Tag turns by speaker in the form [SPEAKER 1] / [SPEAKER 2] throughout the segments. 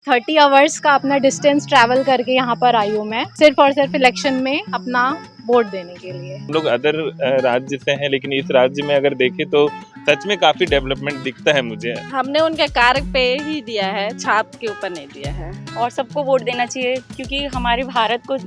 [SPEAKER 1] 30 hours का अपना distance travel करके यहाँ पर आई हूँ मैं, सिर्फ और सिर्फ इलेक्शन में अपना वोट देने के लिए।
[SPEAKER 2] हम लोग अदर राज्य से हैं, लेकिन इस राज्य में अगर देखें तो सच में काफी डेवलपमेंट दिखता है मुझे।
[SPEAKER 3] हमने उनके कार्य पे ही दिया है, छाप के ऊपर नहीं दिया है। और सबको वोट देना चाहिए क्योंकि हमारे भारत को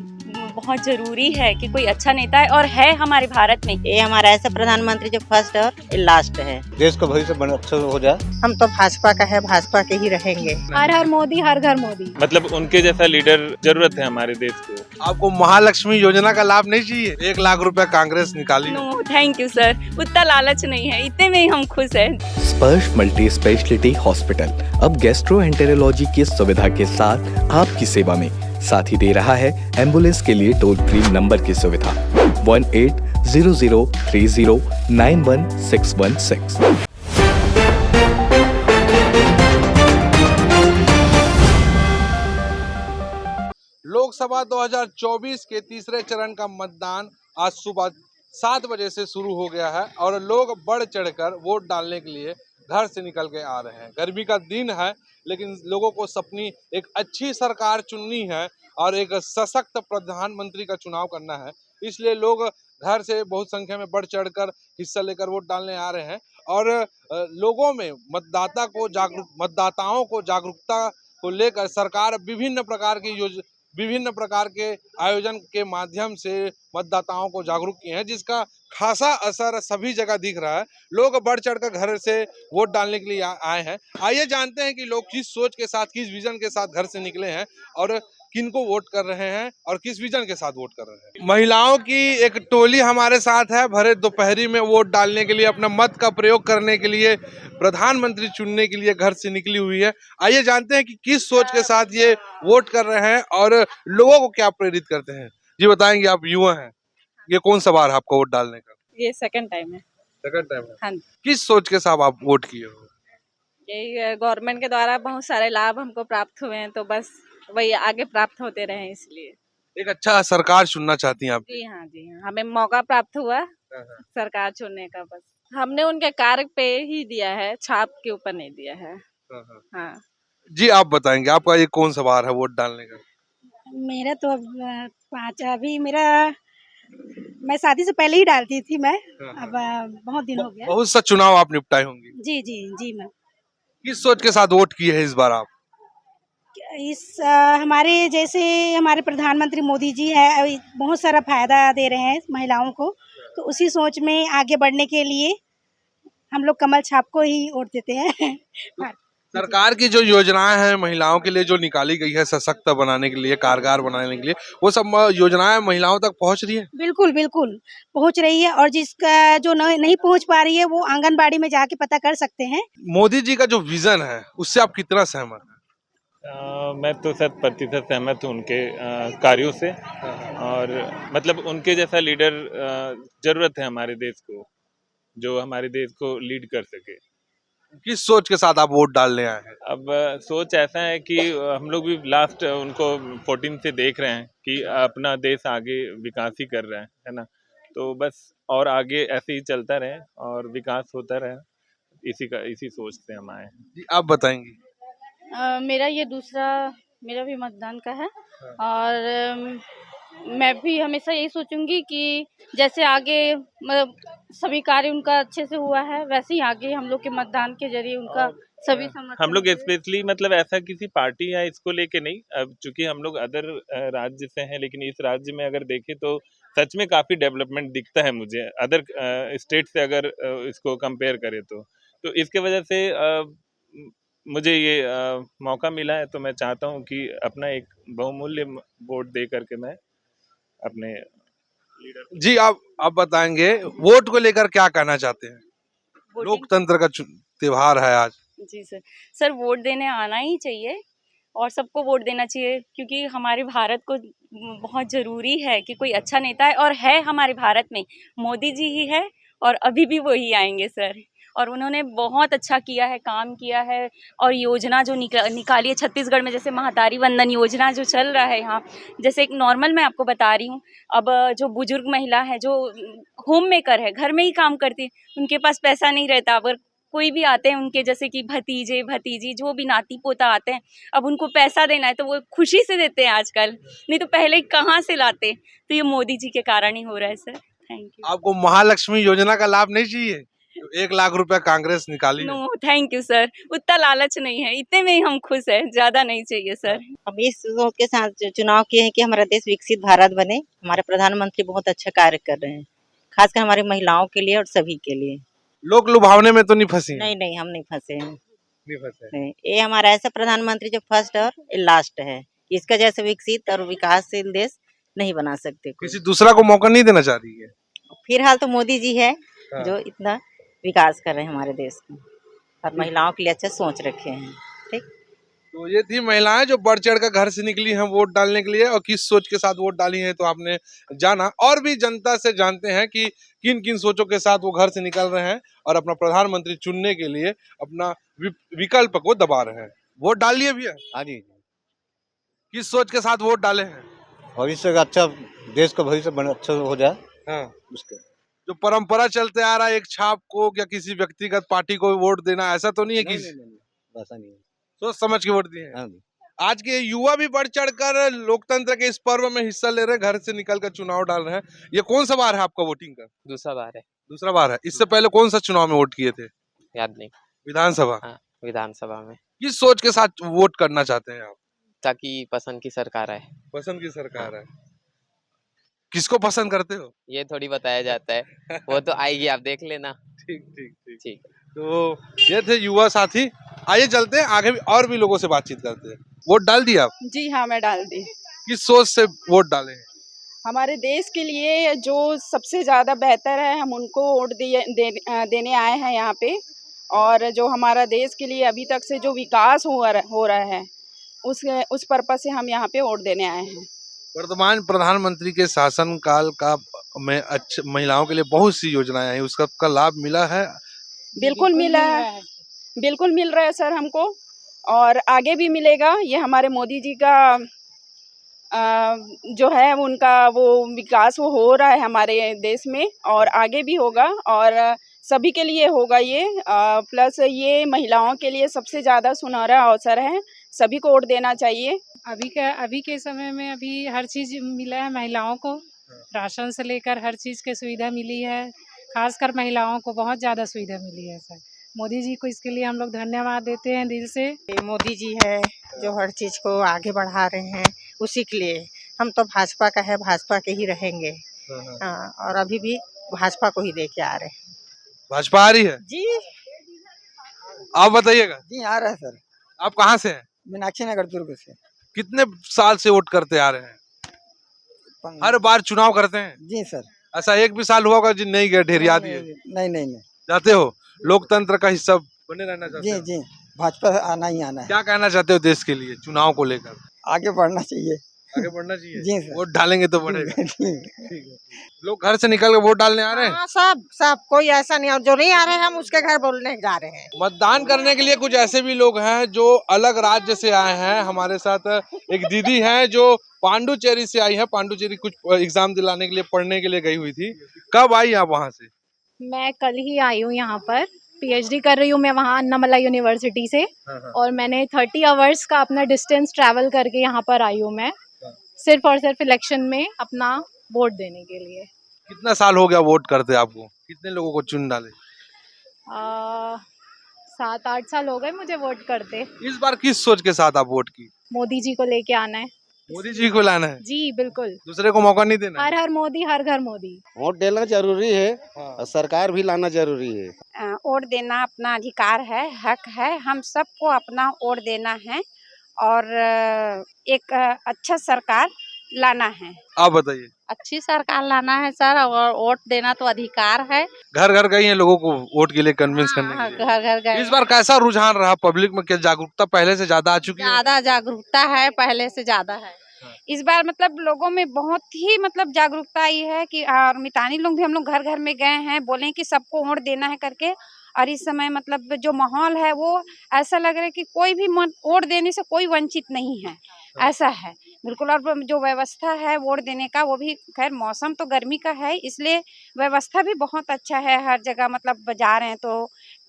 [SPEAKER 3] बहुत जरूरी है कि कोई अच्छा नेता है और है हमारे भारत में।
[SPEAKER 4] ये हमारा ऐसा प्रधानमंत्री जो फर्स्ट और लास्ट है।
[SPEAKER 5] देश का भविष्य अच्छा हो जाए।
[SPEAKER 4] हम तो भाजपा का है, भाजपा के ही रहेंगे।
[SPEAKER 1] हर हर मोदी, हर घर मोदी।
[SPEAKER 2] मतलब उनके जैसा लीडर जरूरत है हमारे देश को।
[SPEAKER 5] आपको महालक्ष्मी योजना का लाभ नहीं चाहिए? 1 लाख रुपए कांग्रेस निकाली।
[SPEAKER 3] नो थैंक यू सर, उतना लालच नहीं है, इतने में ही हम खुश हैं।
[SPEAKER 6] स्पर्श मल्टी स्पेशलिटी हॉस्पिटल अब गैस्ट्रोएंटेरोलॉजी की सुविधा के साथ आपकी सेवा में, साथ ही दे रहा है एम्बुलेंस के लिए टोल फ्री नंबर की सुविधा 180030911616।
[SPEAKER 5] लोकसभा 2024 के तीसरे चरण का मतदान आज सुबह 7 बजे से शुरू हो गया है और लोग बढ़ चढ़कर वोट डालने के लिए घर से निकल के आ रहे हैं। गर्मी का दिन है, लेकिन लोगों को अपनी एक अच्छी सरकार चुननी है और एक सशक्त प्रधानमंत्री का चुनाव करना है, इसलिए लोग घर से बहुत संख्या में बढ़ चढ़कर हिस्सा लेकर वोट डालने आ रहे हैं। और लोगों में मतदाताओं को जागरूकता को लेकर सरकार विभिन्न प्रकार के आयोजन के माध्यम से मतदाताओं को जागरूक किए हैं, जिसका खासा असर सभी जगह दिख रहा है। लोग बढ़ चढ़कर घर से वोट डालने के लिए आए हैं। आइए जानते हैं कि लोग किस सोच के साथ, किस विजन के साथ घर से निकले हैं और किनको वोट कर रहे हैं और किस विजन के साथ वोट कर रहे हैं। महिलाओं की एक टोली हमारे साथ है, भरे दोपहरी में वोट डालने के लिए, अपना मत का प्रयोग करने के लिए, प्रधानमंत्री चुनने के लिए घर से निकली हुई है। आइए जानते हैं कि किस सोच के साथ ये वोट कर रहे हैं और लोगों को क्या प्रेरित करते हैं। जी बताएंगे, आप युवा हैं, ये कौन सा बार आपको वोट डालने का?
[SPEAKER 3] ये सेकंड टाइम है।
[SPEAKER 5] सेकंड टाइम है।
[SPEAKER 3] हाँ,
[SPEAKER 5] किस सोच के साथ आप वोट किए हो?
[SPEAKER 3] यही गवर्नमेंट के द्वारा बहुत सारे लाभ हमको प्राप्त हुए हैं, तो बस वही आगे प्राप्त होते रहे, इसलिए।
[SPEAKER 5] एक अच्छा सरकार चुनना चाहती हैं आप?
[SPEAKER 3] जी हाँ, जी हाँ, हमें मौका प्राप्त हुआ सरकार चुनने का। बस हमने उनके कार्य पे ही दिया है, छाप के ऊपर नहीं दिया है। हाँ
[SPEAKER 5] जी, आप बताएंगे, आपका ये कौन सा बार है वोट डालने का?
[SPEAKER 7] मेरा तो अभी मैं शादी से पहले ही डालती थी मैं। अब बहुत दिन हो गया।
[SPEAKER 5] बहुत सा चुनाव आप निपटाए होंगे।
[SPEAKER 7] जी जी जी मैं
[SPEAKER 5] किस सोच के साथ वोट किए हैं इस बार आप?
[SPEAKER 7] हमारे जैसे हमारे प्रधानमंत्री मोदी जी है, बहुत सारा फायदा दे रहे हैं महिलाओं को, तो उसी सोच में आगे बढ़ने के लिए हम लोग कमल छाप को ही वोट देते हैं।
[SPEAKER 5] सरकार की जो योजनाएं हैं महिलाओं के लिए जो निकाली गई है, सशक्त बनाने के लिए, कारगर बनाने के लिए, वो सब योजनाएं महिलाओं तक पहुंच रही है?
[SPEAKER 7] बिल्कुल बिल्कुल पहुंच रही है, और जिसका जो नहीं पहुंच पा रही है वो आंगनबाड़ी में जाके पता कर सकते हैं।
[SPEAKER 5] मोदी जी का जो विजन है उससे आप कितना सहमत हैं?
[SPEAKER 2] मैं तो 100% सहमत हूँ उनके कार्यों से। और मतलब उनके जैसा लीडर जरूरत है हमारे देश को, जो हमारे देश को लीड कर सके।
[SPEAKER 5] किस सोच के साथ आप वोट डालने आए हैं?
[SPEAKER 2] अब सोच ऐसा है कि हम लोग भी लास्ट उनको 14 से देख रहे हैं कि अपना देश आगे विकास ही कर रहा है ना, तो बस और आगे ऐसे ही चलता रहे और विकास होता रहे, इसी सोच से हम आए हैं।
[SPEAKER 5] जी, आप बताएंगे।
[SPEAKER 3] मेरा भी मतदान का है और मैं भी हमेशा यही सोचूंगी कि जैसे आगे मतलब सभी कार्य उनका अच्छे से हुआ है, वैसे ही आगे हम लोग के मतदान के जरिए उनका सभी समर्थन।
[SPEAKER 2] हम लोग स्पेशली मतलब ऐसा किसी पार्टी या इसको लेके नहीं, अब चूंकि हम लोग अदर राज्य से हैं, लेकिन इस राज्य में अगर देखें तो सच में काफी डेवलपमेंट दिखता है मुझे अदर स्टेट से, अगर इसको कंपेयर करें तो इसके वजह से मुझे ये मौका मिला है, तो मैं चाहता हूँ कि अपना एक बहुमूल्य वोट दे करके मैं अपने लीडर।
[SPEAKER 5] जी, आप बताएंगे, वोट को लेकर क्या कहना चाहते हैं? लोकतंत्र का त्योहार है आज।
[SPEAKER 3] जी सर, वोट देने आना ही चाहिए और सबको वोट देना चाहिए क्योंकि हमारे भारत को बहुत ज़रूरी है कि कोई अच्छा नेता है और है हमारे भारत में मोदी जी ही है और अभी भी वही आएंगे सर। और उन्होंने बहुत अच्छा किया है, काम किया है, और योजना जो निकाली है छत्तीसगढ़ में, जैसे महातारी वंदन योजना जो चल रहा है यहाँ, जैसे एक नॉर्मल मैं आपको बता रही हूँ, अब जो बुजुर्ग महिला है जो होम मेकर है, घर में ही काम करती है, उनके पास पैसा नहीं रहता, अगर कोई भी आते हैं उनके जैसे कि भतीजे भतीजी जो भी नाती पोता आते हैं, अब उनको पैसा देना है तो वो खुशी से देते हैं आजकल, नहीं तो पहले कहाँ से लाते। तो ये मोदी जी के कारण ही हो रहा है सर। Thank you.
[SPEAKER 5] आपको महालक्ष्मी योजना का लाभ नहीं चाहिए? जो 1 लाख रुपया कांग्रेस निकाली है।
[SPEAKER 3] नो थैंक यू सर, उतना लालच नहीं है, इतने में ही हम खुश हैं, ज्यादा नहीं चाहिए सर।
[SPEAKER 4] हम इस सोच के साथ जो चुनाव किए हैं कि हमारा देश विकसित भारत बने। हमारे प्रधानमंत्री बहुत अच्छा कार्य कर रहे हैं, खासकर हमारी महिलाओं के लिए और सभी के लिए।
[SPEAKER 5] लोग लुभावने में तो नहीं फंसी?
[SPEAKER 4] नहीं नहीं, हम नहीं फंसे हैं।
[SPEAKER 5] नहीं फंसे।
[SPEAKER 4] नहीं, ये हमारा ऐसा प्रधानमंत्री जो फर्स्ट और लास्ट है। इसका जैसे विकसित और विकासशील देश नहीं बना सकते कोई।
[SPEAKER 5] किसी दूसरा को मौका नहीं देना चाह रही है?
[SPEAKER 4] फिलहाल तो मोदी जी है
[SPEAKER 5] हाँ।
[SPEAKER 4] जो इतना विकास कर रहे हैं हमारे देश का और महिलाओं के लिए अच्छा सोच रखे हैं। ठीक।
[SPEAKER 5] तो ये थी महिलाएं जो बढ़ चढ़ कर घर से निकली हैं वोट डालने के लिए, और किस सोच के साथ वोट डाली है तो आपने जाना। और भी जनता से जानते हैं कि किन किन सोचों के साथ वो घर से निकल रहे हैं और अपना प्रधानमंत्री चुनने के लिए अपना विकल्प को दबा रहे हैं। वोट डाल लिए भैया?
[SPEAKER 8] हाँ जी,
[SPEAKER 5] किस सोच के साथ वोट डाले हैं?
[SPEAKER 8] भविष्य का अच्छा, देश का भविष्य अच्छा हो जाए
[SPEAKER 5] हाँ।
[SPEAKER 8] उसके।
[SPEAKER 5] जो परंपरा चलते आ रहा है एक छाप को या किसी व्यक्तिगत पार्टी को वोट देना, ऐसा तो नहीं है? किसी
[SPEAKER 8] ऐसा नहीं है।
[SPEAKER 5] सोच समझ के वोट दिए हैं।
[SPEAKER 8] हाँ जी।
[SPEAKER 5] आज के युवा भी बढ़ चढ़कर लोकतंत्र के इस पर्व में हिस्सा ले रहे हैं, घर से निकलकर चुनाव डाल रहे हैं। ये कौन सा बार है आपका वोटिंग का?
[SPEAKER 9] दूसरा बार है।
[SPEAKER 5] दूसरा बार है। इससे पहले कौन सा चुनाव में वोट किए थे?
[SPEAKER 9] याद नहीं।
[SPEAKER 5] विधानसभा?
[SPEAKER 9] हाँ, विधानसभा में।
[SPEAKER 5] किस सोच के साथ वोट करना चाहते हैं आप?
[SPEAKER 9] ताकि पसंद की सरकार आए।
[SPEAKER 5] पसंद की सरकार है। किसको पसंद करते हो?
[SPEAKER 9] ये थोड़ी बताया जाता है, वो तो आएगी, आप देख लेना।
[SPEAKER 5] ठीक ठीक ठीक।
[SPEAKER 9] ठीक।
[SPEAKER 5] तो ये थे युवा साथी। आइए चलते हैं आगे भी, और भी लोगों से बातचीत करते हैं। वोट डाल दिया आप?
[SPEAKER 10] जी हाँ, मैं डाल दी।
[SPEAKER 5] किस सोच से वोट डाले हैं?
[SPEAKER 10] हमारे देश के लिए जो सबसे ज़्यादा बेहतर है हम उनको वोट देने आए हैं यहाँ पे। और जो हमारा देश के लिए अभी तक से जो विकास हो रहा है उस पर्पस से हम यहाँ पे वोट देने आए हैं।
[SPEAKER 5] वर्तमान प्रधानमंत्री के शासन काल का में अच्छे महिलाओं के लिए बहुत सी योजनाएं आई, उसका लाभ मिला है?
[SPEAKER 10] बिल्कुल मिला है, बिल्कुल मिल रहा है सर हमको, और आगे भी मिलेगा। ये हमारे मोदी जी का जो है उनका वो विकास वो हो रहा है हमारे देश में, और आगे भी होगा, और सभी के लिए होगा ये। प्लस ये महिलाओं के लिए सबसे ज़्यादा सुनहरा अवसर है, सभी को वोट देना चाहिए।
[SPEAKER 1] अभी के समय में अभी हर चीज़ मिला है महिलाओं को, राशन से लेकर हर चीज़ की सुविधा मिली है। खासकर महिलाओं को बहुत ज़्यादा सुविधा मिली है सर। मोदी जी को इसके लिए हम लोग धन्यवाद देते हैं दिल से।
[SPEAKER 4] मोदी जी है जो हर चीज को आगे बढ़ा रहे हैं, उसी के लिए हम तो भाजपा का है, भाजपा के ही रहेंगे। हाँ, और अभी भी भाजपा को ही लेके आ रहे हैं।
[SPEAKER 5] भाजपा आ रही है
[SPEAKER 4] जी।
[SPEAKER 5] आप बताइएगा।
[SPEAKER 8] जी आ रहा है सर।
[SPEAKER 5] आप कहाँ से हैं?
[SPEAKER 8] मीनाक्षी नगर दुर्ग से।
[SPEAKER 5] कितने साल से वोट करते आ रहे हैं? हर बार चुनाव करते हैं?
[SPEAKER 8] जी सर।
[SPEAKER 5] ऐसा एक भी साल हुआ होगा जी नहीं गए, ढेर याद ही है?
[SPEAKER 8] नहीं।
[SPEAKER 5] जाते हो? लोकतंत्र का हिस्सा बने रहना चाहते हो?
[SPEAKER 8] जी, भाजपा आना ही आना है।
[SPEAKER 5] क्या कहना चाहते हो देश के लिए चुनाव को लेकर?
[SPEAKER 8] आगे बढ़ना चाहिए।
[SPEAKER 5] आगे बढ़ना चाहिए।
[SPEAKER 8] जी सर।
[SPEAKER 5] वोट डालेंगे तो बढ़ेगा। ठीक है। लोग घर से निकल के वोट डालने आ रहे हैं?
[SPEAKER 4] हाँ, सब कोई ऐसा नहीं, और जो नहीं आ रहे हैं हम उसके घर बोलने जा रहे हैं।
[SPEAKER 5] मतदान करने के लिए कुछ ऐसे भी लोग हैं जो अलग राज्य से आए हैं। हमारे साथ एक दीदी हैं जो पांडुचेरी से आई है। पांडुचेरी कुछ एग्जाम दिलाने के लिए, पढ़ने के लिए गई हुई थी। कब आई आप वहाँ से?
[SPEAKER 1] मैं कल ही आई हूँ यहाँ पर, पीएचडी कर रही हूँ मैं वहाँ अन्नामला यूनिवर्सिटी से। और मैंने 30 आवर्स का अपना डिस्टेंस ट्रैवल करके यहाँ पर आई हूँ मैं, सिर्फ और सिर्फ इलेक्शन में अपना वोट देने के लिए।
[SPEAKER 5] कितना साल हो गया वोट करते आपको? कितने लोगों को चुन डाले?
[SPEAKER 1] 7-8 साल हो गए मुझे वोट करते।
[SPEAKER 5] इस बार किस सोच के साथ आप वोट की?
[SPEAKER 1] मोदी जी को लेके आना है।
[SPEAKER 5] मोदी जी को लाना है?
[SPEAKER 1] जी बिल्कुल,
[SPEAKER 5] दूसरे को मौका नहीं देना?
[SPEAKER 1] हर हर मोदी, हर घर मोदी।
[SPEAKER 8] वोट देना जरूरी है
[SPEAKER 5] हाँ।
[SPEAKER 8] और सरकार भी लाना जरूरी है।
[SPEAKER 7] वोट देना अपना अधिकार है, हक है, हम सबको अपना वोट देना है, और एक अच्छा सरकार लाना है।
[SPEAKER 5] आप बताइए।
[SPEAKER 4] अच्छी सरकार लाना है सर, और वोट देना तो अधिकार है।
[SPEAKER 5] घर घर गई हैं लोगों को वोट के लिए कन्विंस करने के लिए?
[SPEAKER 4] घर घर गए।
[SPEAKER 5] इस बार कैसा रुझान रहा पब्लिक में? क्या जागरूकता पहले से ज्यादा आ चुकी है?
[SPEAKER 4] ज्यादा जागरूकता है, पहले से ज्यादा है।
[SPEAKER 7] इस बार मतलब लोगों में बहुत ही मतलब जागरूकता आई है कि, और मितानी लोग भी हम लोग घर घर में गए हैं, बोले कि सबको वोट देना है करके। और इस समय मतलब जो माहौल है वो ऐसा लग रहा है कि कोई भी वोट देने से कोई वंचित नहीं है, ऐसा है बिल्कुल। और जो व्यवस्था है वोट देने का, वो भी खैर मौसम तो गर्मी का है, इसलिए व्यवस्था भी बहुत अच्छा है। हर जगह मतलब जा रहे हैं तो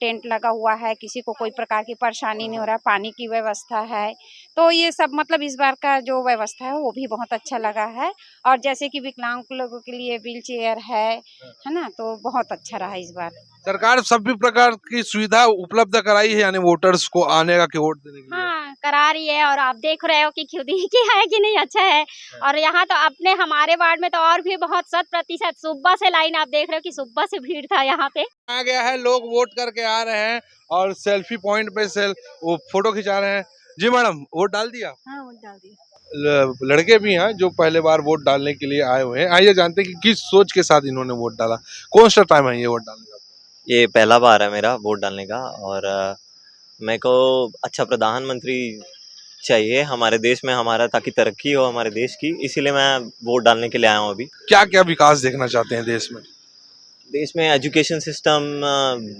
[SPEAKER 7] टेंट लगा हुआ है, किसी को कोई प्रकार की परेशानी नहीं हो रहा है, पानी की व्यवस्था है। तो ये सब मतलब इस बार का जो व्यवस्था है वो भी बहुत अच्छा लगा है। और जैसे कि विकलांग लोगों के लिए व्हील चेयर है ना, तो बहुत अच्छा रहा इस बार।
[SPEAKER 5] सरकार सभी प्रकार की सुविधा उपलब्ध कराई है यानी वोटर्स को आने का कि वोट देने के लिए।
[SPEAKER 11] हाँ, करा रही है और आप देख रहे हो कि खुद ही की है कि नहीं, अच्छा है। और यहाँ तो अपने हमारे वार्ड में तो और भी बहुत 100% सुबह से लाइन, आप देख रहे हो कि सुबह से भीड़ था यहाँ पे।
[SPEAKER 5] आ गया है, लोग वोट करके आ रहे हैं और सेल्फी पॉइंट पे वो फोटो खिंचा रहे हैं। जी मैडम, वोट डाल दिया?
[SPEAKER 1] हाँ, वोट डाल दिया।
[SPEAKER 5] लड़के भी हैं जो पहले बार वोट डालने के लिए आए हुए हैं। आइए जानते हैं कि किस सोच के साथ इन्होंने वोट डाला। कौन सा टाइम है ये वोट डालने का?
[SPEAKER 12] ये पहला बार है मेरा वोट डालने का और मेरे को अच्छा प्रधानमंत्री चाहिए हमारे देश में, हमारा ताकि तरक्की हो हमारे देश की, इसीलिए मैं वोट डालने के लिए आया हूँ अभी।
[SPEAKER 5] क्या क्या विकास देखना चाहते हैं देश में?
[SPEAKER 12] देश में एजुकेशन सिस्टम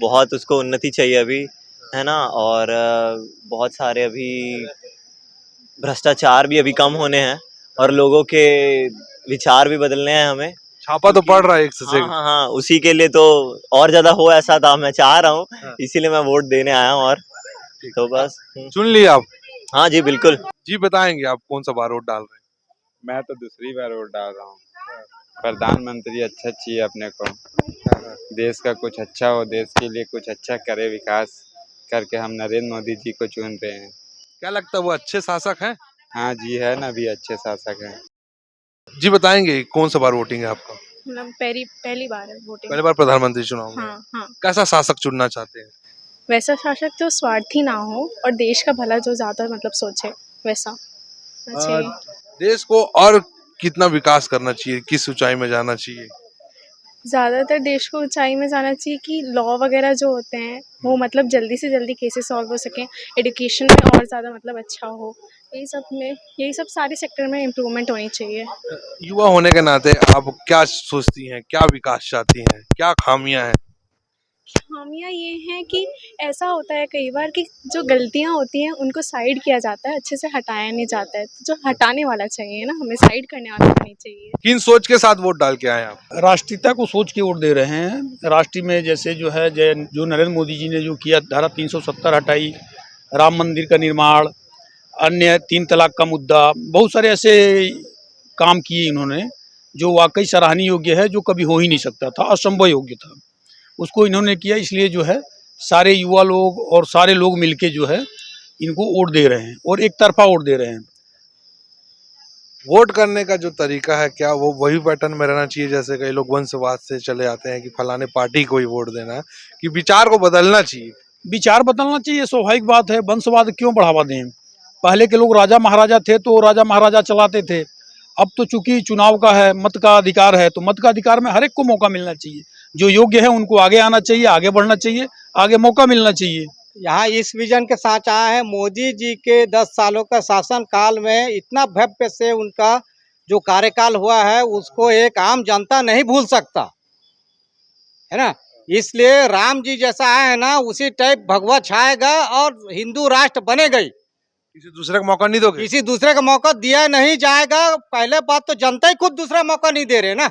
[SPEAKER 12] बहुत उसको उन्नति चाहिए अभी, है ना, और बहुत सारे अभी भ्रष्टाचार भी अभी कम होने हैं और लोगों के विचार भी बदलने हैं हमें।
[SPEAKER 5] छापा तो पड़ रहा है एक से।
[SPEAKER 12] हाँ, उसी के लिए तो और ज्यादा हो ऐसा था मैं चाह रहा हूँ, इसीलिए मैं वोट देने आया हूँ। और तो बस
[SPEAKER 5] सुन लिया आप?
[SPEAKER 12] हाँ जी बिल्कुल।
[SPEAKER 5] जी बताएंगे आप कौन सा बार वोट डाल रहे हैं?
[SPEAKER 13] मैं तो दूसरी बार वोट डाल रहा हूँ। प्रधानमंत्री अच्छा चाहिए अपने को, देश का कुछ अच्छा हो, देश के लिए कुछ अच्छा करे, विकास करके हम नरेंद्र मोदी जी को चुन रहे हैं।
[SPEAKER 5] क्या लगता है वो अच्छे शासक हैं?
[SPEAKER 13] हाँ जी, है ना, भी अच्छे शासक हैं।
[SPEAKER 5] जी बताएंगे कौन सा बार वोटिंग है आपका?
[SPEAKER 1] पहली बार है वोटिंग।
[SPEAKER 5] पहली बार प्रधानमंत्री चुनाव में?
[SPEAKER 1] हाँ।
[SPEAKER 5] कैसा शासक चुनना चाहते हैं?
[SPEAKER 1] वैसा शासक जो स्वार्थी ना हो और देश का भला जो ज्यादा मतलब सोचे, वैसा चाहिए।
[SPEAKER 5] देश को और कितना विकास करना चाहिए, किस ऊंचाई में जाना चाहिए?
[SPEAKER 1] ज़्यादातर देश को ऊंचाई में जाना चाहिए कि लॉ वगैरह जो होते हैं वो मतलब जल्दी से जल्दी केसेस सॉल्व हो सकें, एजुकेशन में और ज़्यादा मतलब अच्छा हो, यही सब सारे सेक्टर में इम्प्रूवमेंट होनी चाहिए।
[SPEAKER 5] युवा होने के नाते आप क्या सोचती हैं, क्या विकास चाहती हैं, क्या खामियां हैं?
[SPEAKER 1] खामियां ये हैं कि ऐसा होता है कई बार कि जो गलतियां होती हैं उनको साइड किया जाता है, अच्छे से हटाया नहीं जाता है। तो जो हटाने वाला चाहिए ना, हमें साइड करने वाला नहीं चाहिए।
[SPEAKER 5] किन सोच के साथ वोट डाल के आए आप?
[SPEAKER 14] राष्ट्रीयता को सोच के वोट दे रहे हैं। राष्ट्रीय में जैसे जो है जो नरेंद्र मोदी जी ने जो किया, धारा 370 हटाई, राम मंदिर का निर्माण, अन्य 3 तलाक का मुद्दा, बहुत सारे ऐसे काम किए इन्होंने जो वाकई सराहनीय योग्य है, जो कभी हो ही नहीं सकता था, असंभव योग्य था, उसको इन्होंने किया। इसलिए जो है सारे युवा लोग और सारे लोग मिलके जो है इनको वोट दे रहे हैं और एक तरफा वोट दे रहे हैं।
[SPEAKER 5] वोट करने का जो तरीका है, क्या वो वही पैटर्न में रहना चाहिए जैसे कई लोग वंशवाद से चले आते हैं कि फलाने पार्टी को ही वोट देना है, कि विचार को बदलना चाहिए?
[SPEAKER 14] विचार बदलना चाहिए, स्वाभाविक बात है। वंशवाद क्यों बढ़ावा दें? पहले के लोग राजा महाराजा थे तो राजा महाराजा चलाते थे। अब तो चूंकि चुनाव का है, मत का अधिकार है, तो मत का अधिकार में हर एक को मौका मिलना चाहिए। जो योग्य है उनको आगे आना चाहिए, आगे बढ़ना चाहिए, आगे मौका मिलना चाहिए।
[SPEAKER 8] यहाँ इस विजन के साथ आया है, मोदी जी के 10 सालों का शासन काल में इतना भव्य से उनका जो कार्यकाल हुआ है उसको एक आम जनता नहीं भूल सकता है ना। इसलिए राम जी जैसा है ना, उसी टाइप भगवा छाएगा और हिंदू राष्ट्र बनेगा ही।
[SPEAKER 5] किसी दूसरे का मौका नहीं दोगे?
[SPEAKER 8] किसी दूसरे का मौका दिया नहीं जाएगा। पहले बात तो जनता ही खुद दूसरा मौका नहीं दे रहे ना,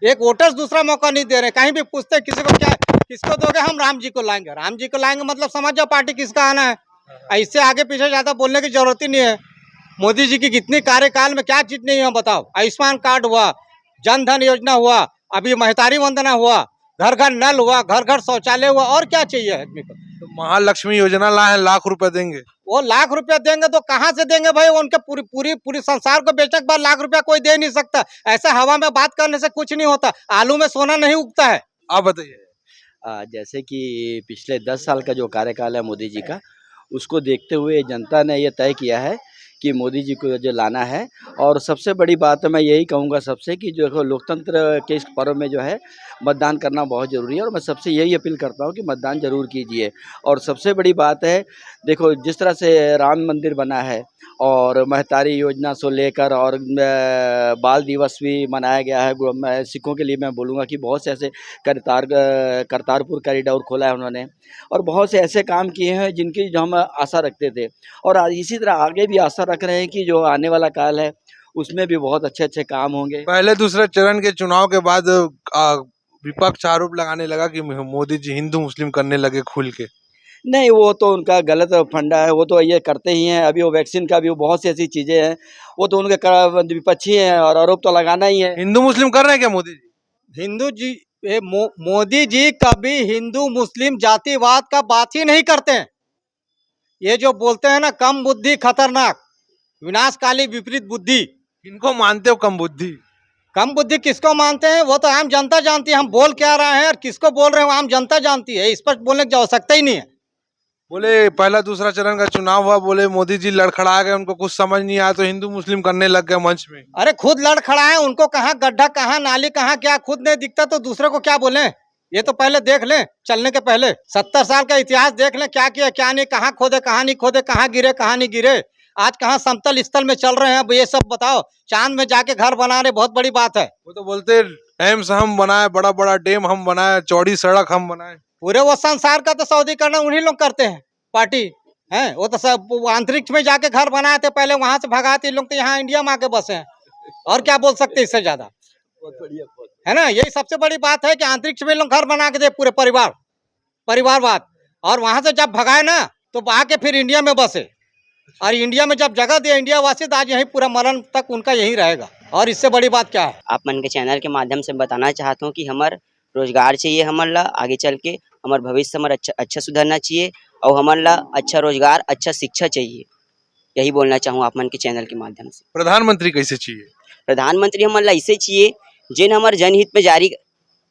[SPEAKER 8] एक वोटर्स दूसरा मौका नहीं दे रहे। कहीं भी पूछते किसी को, क्या किसको दोगे? हम राम जी को लाएंगे। राम जी को लाएंगे मतलब समझ जाओ पार्टी किसका आना है। इससे आगे पीछे ज्यादा बोलने की जरूरत ही नहीं है। मोदी जी की कितनी कार्यकाल में क्या चीज नहीं है बताओ। आयुष्मान कार्ड हुआ, जन धन योजना हुआ, अभी महतारी वंदना हुआ, घर घर नल हुआ, घर घर शौचालय हुआ, और क्या चाहिए आदमी को?
[SPEAKER 5] तो महालक्ष्मी योजना लाए, लाख रुपए देंगे।
[SPEAKER 8] वो लाख रुपया देंगे तो कहाँ से देंगे भाई? उनके पूरी संसार को बेचने के बाद लाख रुपया कोई दे नहीं सकता। ऐसा हवा में बात करने से कुछ नहीं होता। आलू में सोना नहीं उगता है।
[SPEAKER 5] आप बताइए।
[SPEAKER 15] जैसे कि पिछले 10 साल का जो कार्यकाल है मोदी जी का, उसको देखते हुए जनता ने ये तय किया है कि मोदी जी को जो लाना है। और सबसे बड़ी बात मैं यही कहूँगा सबसे कि जो लोकतंत्र के इस पर्व में जो है मतदान करना बहुत ज़रूरी है, और मैं सबसे यही अपील करता हूँ कि मतदान ज़रूर कीजिए। और सबसे बड़ी बात है, देखो जिस तरह से राम मंदिर बना है और महतारी योजना से लेकर और बाल दिवस भी मनाया गया है। मैं सिखों के लिए मैं बोलूँगा कि बहुत से ऐसे करतारपुर कॉरिडोर खोला है उन्होंने, और बहुत से ऐसे काम किए हैं जिनकी जो हम आशा रखते थे, और इसी तरह आगे भी आशा रख रहे हैं कि जो आने वाला काल है उसमें भी बहुत अच्छे अच्छे काम होंगे।
[SPEAKER 5] पहले दूसरे चरण के चुनाव के बाद विपक्ष आरोप लगाने लगा कि मोदी जी हिंदू मुस्लिम करने लगे खुल के।
[SPEAKER 15] नहीं, वो तो उनका गलत फंडा है, वो तो ये करते ही हैं। अभी वो वैक्सीन का भी बहुत सी ऐसी चीज़ें हैं, वो तो उनके विपक्षी हैं और आरोप तो लगाना ही है।
[SPEAKER 5] हिंदू मुस्लिम कर रहे हैं क्या मोदी जी?
[SPEAKER 8] हिंदू जी मोदी जी कभी हिंदू मुस्लिम जातिवाद का बात ही नहीं करते हैं। ये जो बोलते हैं ना कम बुद्धि खतरनाक, विनाशकाली विपरीत बुद्धि,
[SPEAKER 5] इनको मानते हो कम बुद्धि?
[SPEAKER 8] कम बुद्धि किसको मानते हैं वो तो आम जनता जानती है। हम बोल क्या रहे हैं और किसको बोल रहे हैं वो आम जनता जानती है। इस पर बोलने की आवश्यकता ही नहीं है।
[SPEAKER 5] बोले पहला दूसरा चरण का चुनाव हुआ, बोले मोदी जी लड़खड़ा गए, उनको कुछ समझ नहीं आया तो हिंदू मुस्लिम करने लग गए मंच में।
[SPEAKER 8] अरे खुद लड़खड़ाए, उनको कहाँ गड्ढा कहाँ नाली कहाँ क्या खुद नहीं दिखता तो दूसरे को क्या बोले? ये तो पहले देख लें, चलने के पहले 70 साल का इतिहास देख लें, क्या किया क्या नहीं, कहाँ खोदे कहाँ नहीं खोदे, कहाँ गिरे कहाँ नहीं गिरे, आज कहाँ समतल स्थल में चल रहे हैं। अब ये सब बताओ, चांद में जाके घर बना रहे, बहुत बड़ी बात है।
[SPEAKER 5] वो तो बोलते एम्स हम बनाए, बड़ा बड़ा डैम हम बनाए, चौड़ी सड़क हम बनाए।
[SPEAKER 8] पूरे वो संसार का तो सौदीकरण उन्हीं लोग करते हैं, पार्टी है वो तो सब अंतरिक्ष में जाके घर बनाए थे, पहले वहां से भगाते लोग तो यहाँ इंडिया में आके बसे हैं। और क्या बोल सकते इससे ज्यादा, है ना? यही सबसे बड़ी बात है कि अंतरिक्ष में लोग घर बना के दे पूरे परिवारवाद, और वहां से जब भगाए ना तो आके फिर इंडिया में बसे, और इंडिया में जब जगह दिया इंडिया वासी तो आज यही पूरा मरण तक उनका यही रहेगा। और इससे बड़ी बात क्या है?
[SPEAKER 16] आप मन के चैनल के माध्यम से बताना चाहता हूँ कि हमार रोजगार चाहिए, हमारा आगे चल के हमार भविष्य हमारा अच्छा सुधरना चाहिए, और हमारा अच्छा रोजगार अच्छा शिक्षा चाहिए। यही बोलना चाहूँ आप मन के चैनल के माध्यम से।
[SPEAKER 5] प्रधानमंत्री कैसे चाहिए?
[SPEAKER 16] प्रधानमंत्री हमारा ऐसे चाहिए जिन हमारे जनहित में जारी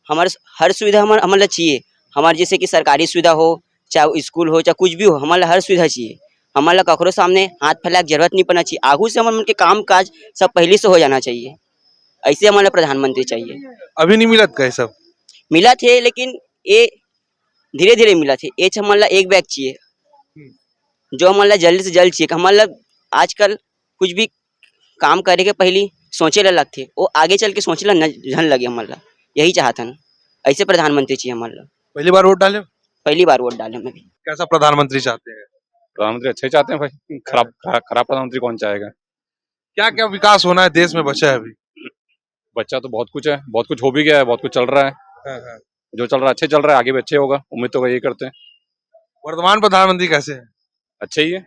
[SPEAKER 16] हमारे हर सुविधा हमारा चाहिए। हमारे जैसे कि सरकारी सुविधा हो, चाहे स्कूल हो, चाहे कुछ भी हो, हमारा हर सुविधा चाहिए। हमारा ककरो सामने हाथ फैलाने की जरूरत नहीं पड़ना चाहिए। आगू से हमारे उनके काम काज सब पहले से हो जाना चाहिए। ऐसे हमारा प्रधानमंत्री चाहिए।
[SPEAKER 5] अभी नहीं मिलत का सब?
[SPEAKER 16] मिला थे, लेकिन ये धीरे धीरे मिला थे। ये हमारा एक बैग चाहिए जो हमारा जल्द से जल्द चाहिए। हमारा आजकल कुछ भी काम करे के पहले सोचे लग थे, वो आगे चल के सोचे झन लगे। हमारा यही चाहता न, ऐसे प्रधानमंत्री चाहिए हमारा।
[SPEAKER 5] पहली बार वोट डाले?
[SPEAKER 16] पहली बार वोट डाले मैं भी।
[SPEAKER 5] कैसा प्रधानमंत्री चाहते हैं?
[SPEAKER 17] प्रधानमंत्री अच्छे चाहते हैं भाई, खराब प्रधानमंत्री कौन चाहेगा?
[SPEAKER 5] क्या क्या विकास होना है देश में बचा है अभी?
[SPEAKER 17] बच्चा तो बहुत कुछ है, बहुत कुछ हो भी गया है, बहुत कुछ चल रहा है। जो चल रहा है अच्छे चल रहा है, आगे भी अच्छे होगा, उम्मीद तो यही करते हैं।
[SPEAKER 5] वर्तमान प्रधानमंत्री कैसे हैं?
[SPEAKER 17] अच्छे ही है।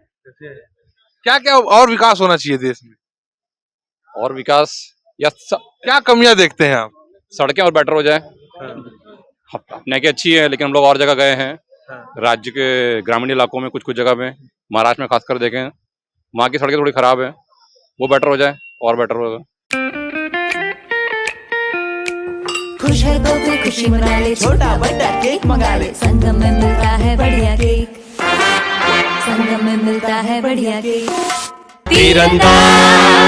[SPEAKER 5] क्या क्या और विकास होना चाहिए देश में?
[SPEAKER 17] और विकास या
[SPEAKER 5] क्या कमियां देखते हैं आप?
[SPEAKER 17] सड़कें और बेटर हो जाए। अपने की अच्छी है, लेकिन हम लोग और जगह गए हैं, राज्य के ग्रामीण इलाकों में कुछ जगह में, महाराष्ट्र में खासकर देखें, वहाँ की सड़कें थोड़ी खराब है, वो बेटर हो जाए और बेटर होगा।
[SPEAKER 18] खुश है तो फिर खुशी मना ले, छोटा बड़ा केक मंगा ले, संगम में मिलता है बढ़िया केक, संगम में मिलता है बढ़िया केक। तीरंदाज